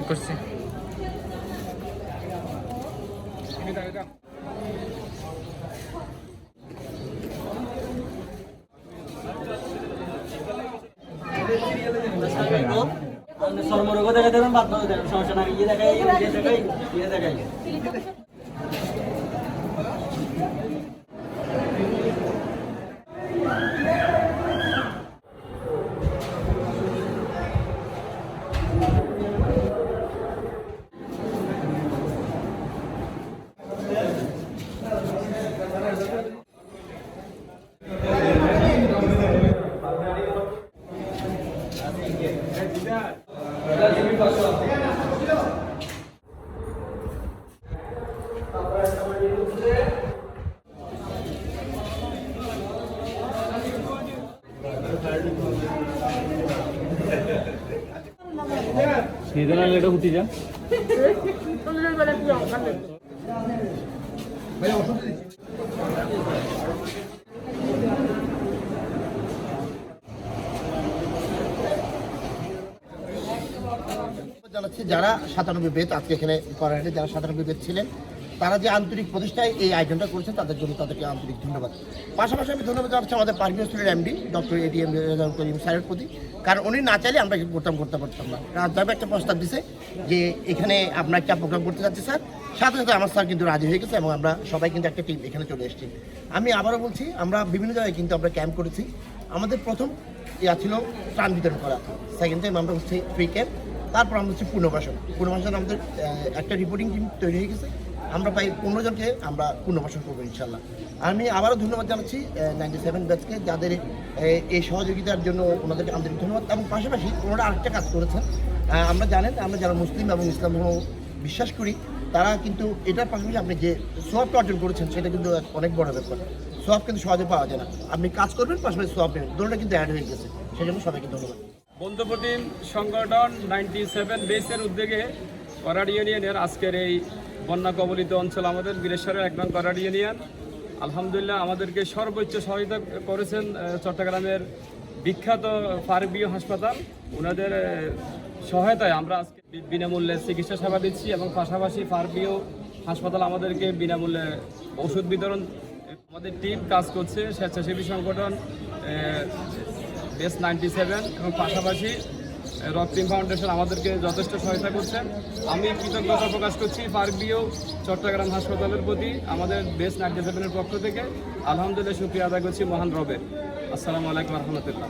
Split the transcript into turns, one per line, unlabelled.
করছি
সরমরগ দেখা দেবেন, বাদ দেবেন, সমস্যা না। ইয়ে দেখাই, ইয়ে দেখাই, ইয়ে দেখাই।
এটা হতে যা
জানাচ্ছি যারা 97 বেদ আজকে এখানে করাতে যারা 97 বেদ ছিলেন, তারা যে আন্তরিক প্রতিষ্ঠায় এই আয়োজনটা করেছেন তাদের জন্য তাদেরকে আন্তরিক ধন্যবাদ। পাশাপাশি আমি ধন্যবাদ জানাচ্ছি আমাদের পারভীন হসপিটালের MD doctor ATM Rezaul Karim স্যারের প্রতি, কারণ উনি না চাইলে আমরা করতে পারতাম না। রাজধানী একটা প্রস্তাব দিছে যে এখানে আমরা একটা প্রোগ্রাম করতে যাচ্ছি স্যার, সাথে সাথে আমার স্যার কিন্তু রাজি হয়ে গেছে এবং আমরা সবাই কিন্তু একটা টিম এখানে চলে এসেছি। আমি আবারও বলছি, আমরা বিভিন্ন জায়গায় কিন্তু আমরা ক্যাম্প করেছি। আমাদের প্রথম ছিল ত্রাণ বিতরণ করা, সেকেন্ড টাইম আমরা হচ্ছে ফ্রি ক্যাম্প, তারপর আমরা হচ্ছে পুনর্বাসন আমাদের একটা রিপোর্টিং টিম তৈরি হয়ে গেছে। আমরা প্রায় 15 জনকে আমরা পুনর্বাসন করবো ইনশাল্লাহ। আমি আবারও ধন্যবাদ জানাচ্ছি 97 ব্যাচকে, যাদের এই সহযোগিতার জন্য ওনাদেরকে আন্তরিক ধন্যবাদ। এবং পাশাপাশি ওনারা আরেকটা কাজ করেছেন, আমরা জানেন আমরা যারা মুসলিম এবং ইসলাম ধর্ম বিশ্বাস করি, তারা কিন্তু এটার পাশাপাশি আপনি যে সোয়াবটা অর্জন করেছেন সেটা কিন্তু অনেক বড় ব্যাপার। সোয়াব কিন্তু সহজে পাওয়া যায় না, আপনি কাজ করবেন পাশাপাশি সোয়াব নেবেন, দুটোটা কিন্তু অ্যাড হয়ে গেছে। সেই জন্য সবাইকে ধন্যবাদ।
বন্ধুপ্রতিম সংগঠন 97 বেসের উদ্যোগে করাড় ইউনিয়নের আজকের এই বন্যা কবলিত অঞ্চল আমাদের বীরেশ্বরের 1 নং করাড় ইউনিয়ন। আলহামদুলিল্লাহ আমাদেরকে সর্বোচ্চ সহায়তা করেছেন চট্টগ্রামের বিখ্যাত ফারুকীয় হাসপাতাল। ওনাদের সহায়তায় আমরা আজকে বিনামূল্যে চিকিৎসা সেবা দিচ্ছি এবং পাশাপাশি ফারুকীয় হাসপাতাল আমাদেরকে বিনামূল্যে ওষুধ বিতরণ। আমাদের টিম কাজ করছে, স্বেচ্ছাসেবী সংগঠন বেস 97 এবং পাশাপাশি রক্তিম ফাউন্ডেশন আমাদেরকে যথেষ্ট সহায়তা করছেন। আমি কৃতজ্ঞতা প্রকাশ করছি ফারুকীয় চট্টগ্রাম হাসপাতালের প্রতি আমাদের বেস 97-এর পক্ষ থেকে। আলহামদুলিল্লাহ শুকরিয়া আদায় করছি মহান রবের। আসসালামু আলাইকুম রহমতুল্লাহ।